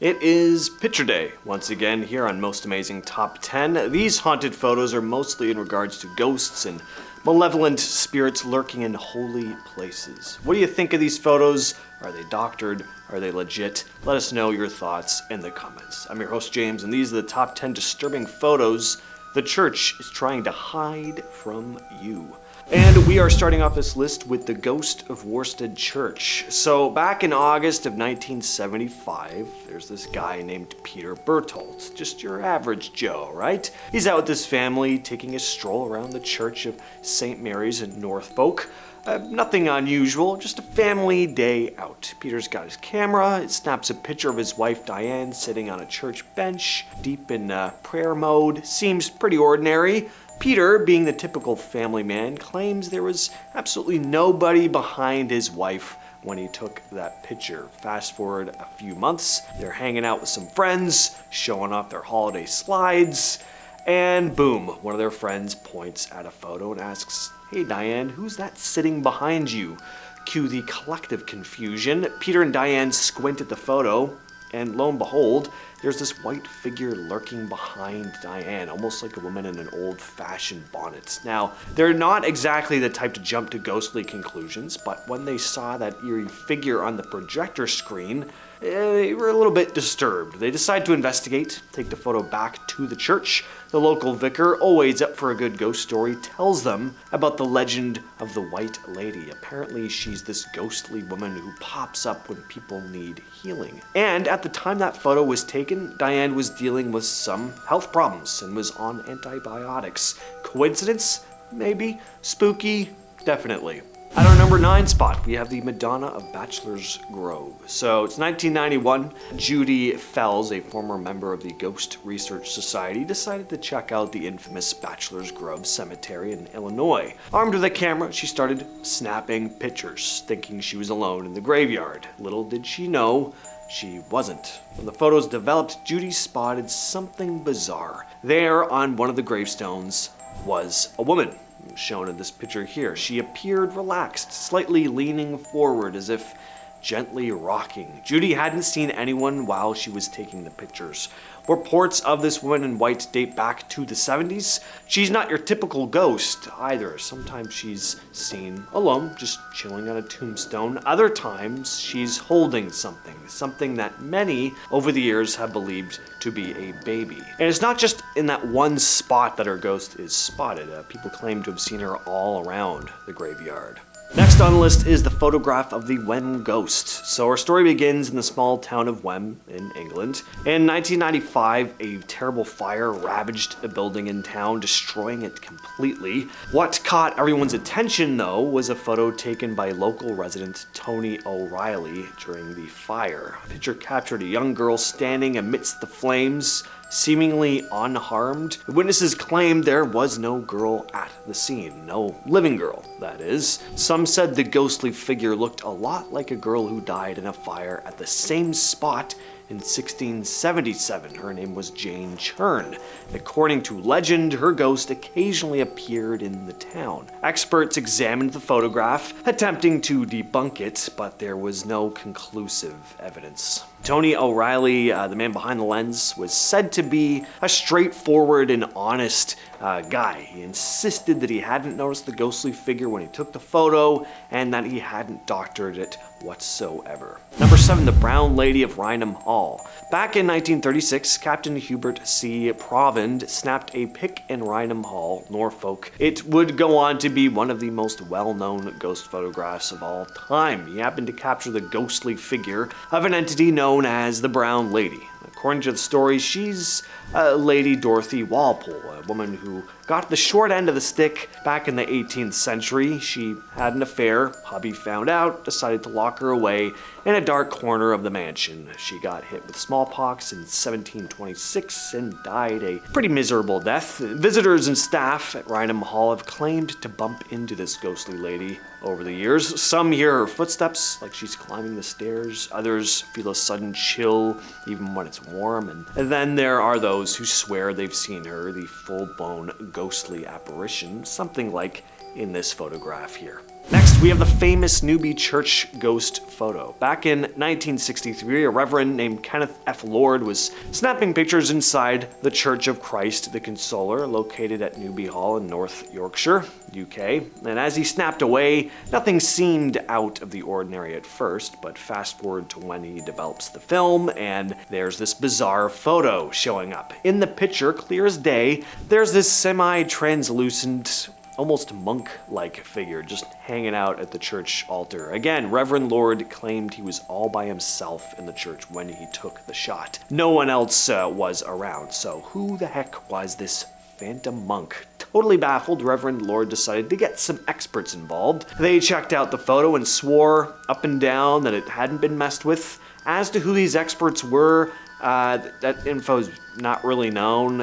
It is picture day, once again, here on Most Amazing Top 10. These haunted photos are mostly in regards to ghosts and malevolent spirits lurking in holy places. What do you think of these photos? Are they doctored? Are they legit? Let us know your thoughts in the comments. I'm your host, James, and these are the top 10 disturbing photos the church is trying to hide from you. And we are starting off this list with the ghost of Worstead Church. So back in August of 1975, there's this guy named Peter Botolph, just your average Joe, right? He's out with his family taking a stroll around the church of St. Mary's in Norfolk. Nothing unusual, just a family day out. Peter's got his camera, it snaps a picture of his wife Diane sitting on a church bench, deep in prayer mode. Seems pretty ordinary. Peter, being the typical family man, claims there was absolutely nobody behind his wife when he took that picture. Fast forward a few months, they're hanging out with some friends, showing off their holiday slides, and boom, one of their friends points at a photo and asks, "Hey Diane, who's that sitting behind you?" Cue the collective confusion. Peter and Diane squint at the photo, and lo and behold, there's this white figure lurking behind Diane, almost like a woman in an old-fashioned bonnet. Now, they're not exactly the type to jump to ghostly conclusions, but when they saw that eerie figure on the projector screen, they were a little bit disturbed. They decide to investigate, take the photo back to the church. The local vicar, always up for a good ghost story, tells them about the legend of the White Lady. Apparently, she's this ghostly woman who pops up when people need healing. And at the time that photo was taken, Diane was dealing with some health problems and was on antibiotics. Coincidence? Maybe. Spooky? Definitely. At our number 9 spot, we have the Madonna of Bachelor's Grove. So it's 1991. Judy Fells, a former member of the Ghost Research Society, decided to check out the infamous Bachelor's Grove Cemetery in Illinois. Armed with a camera, she started snapping pictures, thinking she was alone in the graveyard. Little did she know, she wasn't. When the photos developed, Judy spotted something bizarre. There, on one of the gravestones, was a woman. Shown in this picture here. She appeared relaxed, slightly leaning forward as if gently rocking. Judy hadn't seen anyone while she was taking the pictures. Reports of this woman in white date back to the 70s. She's not your typical ghost either. Sometimes she's seen alone, just chilling on a tombstone. Other times she's holding something that many over the years have believed to be a baby. And it's not just in that one spot that her ghost is spotted. People claim to have seen her all around the graveyard. Next on the list is the photograph of the Wem Ghost. So our story begins in the small town of Wem in England. In 1995, a terrible fire ravaged a building in town, destroying it completely. What caught everyone's attention, though, was a photo taken by local resident Tony O'Reilly during the fire. The picture captured a young girl standing amidst the flames, seemingly unharmed. The witnesses claimed there was no girl at the scene. No living girl, that is. Some said the ghostly figure looked a lot like a girl who died in a fire at the same spot in 1677. Her name was Jane Churn. According to legend, her ghost occasionally appeared in the town. Experts examined the photograph, attempting to debunk it, but there was no conclusive evidence. Tony O'Reilly, the man behind the lens, was said to be a straightforward and honest guy. He insisted that he hadn't noticed the ghostly figure when he took the photo and that he hadn't doctored it whatsoever. Number 7, the Brown Lady of Raynham Hall. Back in 1936, Captain Hubert C. Provand snapped a pic in Raynham Hall, Norfolk. It would go on to be one of the most well-known ghost photographs of all time. He happened to capture the ghostly figure of an entity known as the Brown Lady. According to the story, she's Lady Dorothy Walpole, a woman who got the short end of the stick back in the 18th century. She had an affair. Hubby found out, decided to lock her away in a dark corner of the mansion. She got hit with smallpox in 1726 and died a pretty miserable death. Visitors and staff at Raynham Hall have claimed to bump into this ghostly lady over the years. Some hear her footsteps, like she's climbing the stairs. Others feel a sudden chill, even when it's warm. And then there are those who swear they've seen her, the full-blown ghostly apparition, something like in this photograph here. Next, we have the famous Newby church ghost photo. Back in 1963, a reverend named Kenneth F. Lord was snapping pictures inside the Church of Christ the Consoler, located at Newby Hall in North Yorkshire, UK. And as he snapped away, nothing seemed out of the ordinary at first, but fast forward to when he develops the film, and there's this bizarre photo showing up. In the picture, clear as day, there's this semi-translucent, almost monk-like figure just hanging out at the church altar. Again, Reverend Lord claimed he was all by himself in the church when he took the shot. No one else was around, so who the heck was this phantom monk? Totally baffled, Reverend Lord decided to get some experts involved. They checked out the photo and swore up and down that it hadn't been messed with. As to who these experts were, that info's not really known.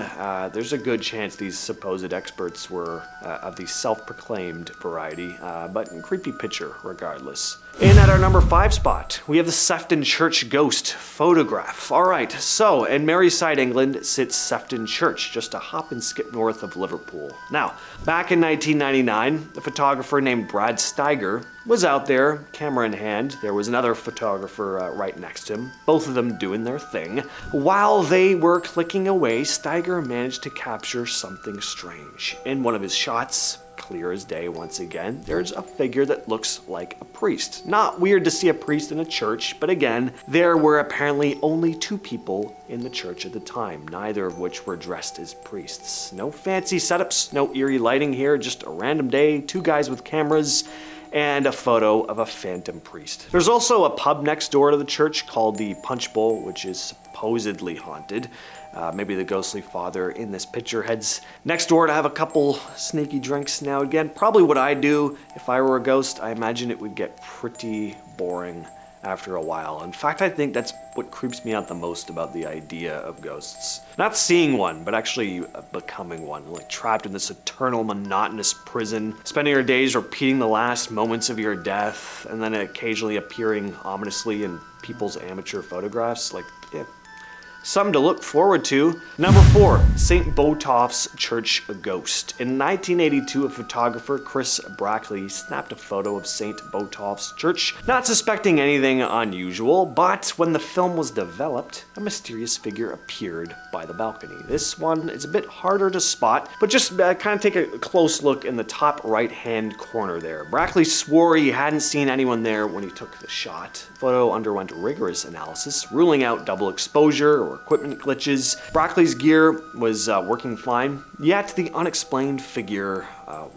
There's a good chance these supposed experts were of the self-proclaimed variety, but creepy picture regardless. And at our number 5 spot, we have the Sefton Church ghost photograph. Alright, so in Merseyside, England sits Sefton Church, just a hop and skip north of Liverpool. Now, back in 1999, a photographer named Brad Steiger was out there, camera in hand. There was another photographer right next to him, both of them doing their thing. While they were clicking away, Steiger managed to capture something strange. In one of his shots, clear as day once again, there's a figure that looks like a priest. Not weird to see a priest in a church, but again, there were apparently only 2 people in the church at the time, neither of which were dressed as priests. No fancy setups, no eerie lighting here, just a random day, 2 guys with cameras, and a photo of a phantom priest. There's also a pub next door to the church called the Punch Bowl, which is supposedly haunted. Maybe the ghostly father in this picture heads next door to have a couple sneaky drinks now and again. Probably what I'd do if I were a ghost. I imagine it would get pretty boring after a while. In fact, I think that's what creeps me out the most about the idea of ghosts. Not seeing one, but actually becoming one, like trapped in this eternal monotonous prison, spending your days repeating the last moments of your death, and then occasionally appearing ominously in people's amateur photographs. Like, yeah. Something to look forward to. Number 4, St. Botolph's Church Ghost. In 1982, a photographer, Chris Brackley, snapped a photo of St. Botolph's Church, not suspecting anything unusual, but when the film was developed, a mysterious figure appeared by the balcony. This one is a bit harder to spot, but just kind of take a close look in the top right-hand corner there. Brackley swore he hadn't seen anyone there when he took the shot. The photo underwent rigorous analysis, ruling out double exposure or equipment glitches. Brackley's gear was working fine, yet the unexplained figure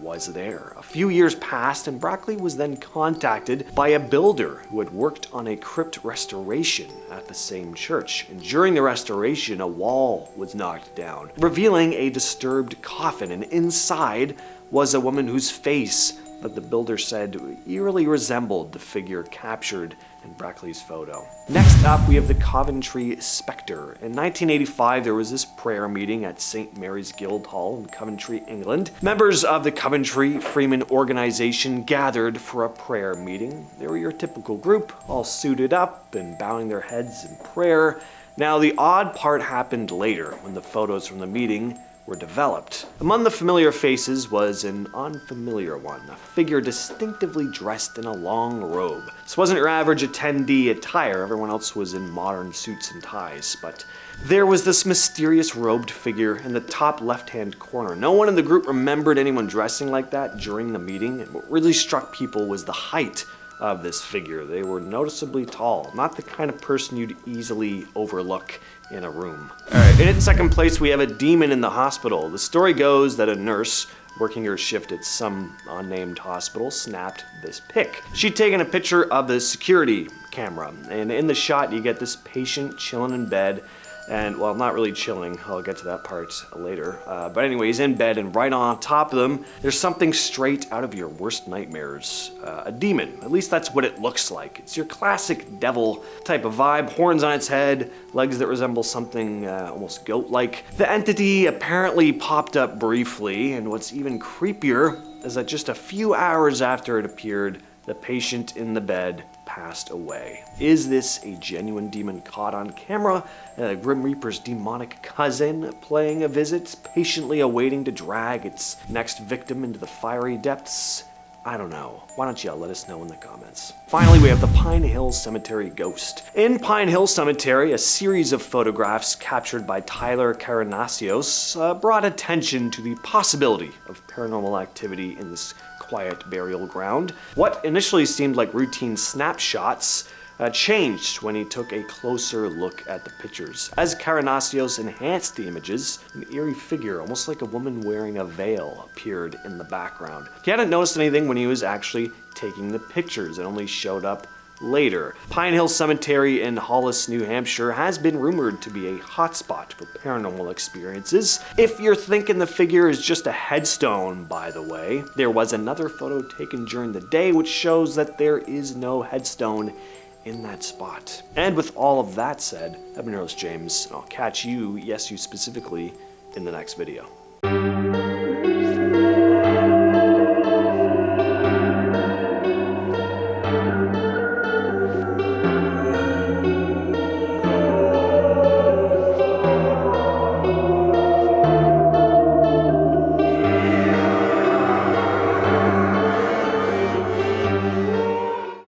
was there. A few years passed, and Brackley was then contacted by a builder who had worked on a crypt restoration at the same church. And during the restoration, a wall was knocked down, revealing a disturbed coffin, and inside was a woman whose face that the builder said eerily resembled the figure captured in Brackley's photo. Next up, we have the Coventry Specter. In 1985, there was this prayer meeting at St. Mary's Guildhall in Coventry, England. Members of the Coventry Freeman organization gathered for a prayer meeting. They were your typical group, all suited up and bowing their heads in prayer. Now, the odd part happened later when the photos from the meeting were developed. Among the familiar faces was an unfamiliar one, a figure distinctively dressed in a long robe. This wasn't your average attendee attire, everyone else was in modern suits and ties, but there was this mysterious robed figure in the top left-hand corner. No one in the group remembered anyone dressing like that during the meeting, and what really struck people was the height of this figure. They were noticeably tall, not the kind of person you'd easily overlook in a room. Alright, in second place, we have a demon in the hospital. The story goes that a nurse working her shift at some unnamed hospital snapped this pic. She'd taken a picture of the security camera, and in the shot you get this patient chilling in bed, and, well, not really chilling, I'll get to that part later, but anyway, he's in bed, and right on top of them, there's something straight out of your worst nightmares. A demon, at least that's what it looks like. It's your classic devil type of vibe, horns on its head, legs that resemble something almost goat-like. The entity apparently popped up briefly, and what's even creepier is that just a few hours after it appeared, the patient in the bed passed passed away. Is this a genuine demon caught on camera? Grim Reaper's demonic cousin playing a visit, patiently awaiting to drag its next victim into the fiery depths? I don't know. Why don't y'all let us know in the comments. Finally, we have the Pine Hill Cemetery ghost. In Pine Hill Cemetery, a series of photographs captured by Tyler Karanasios brought attention to the possibility of paranormal activity in this quiet burial ground. What initially seemed like routine snapshots changed when he took a closer look at the pictures. As Karanasios enhanced the images, an eerie figure, almost like a woman wearing a veil, appeared in the background. He hadn't noticed anything when he was actually taking the pictures. It only showed up later. Pine Hill Cemetery in Hollis, New Hampshire has been rumored to be a hotspot for paranormal experiences. If you're thinking the figure is just a headstone, by the way, there was another photo taken during the day which shows that there is no headstone in that spot. And with all of that said, I've been your host James, and I'll catch you, yes you specifically, in the next video.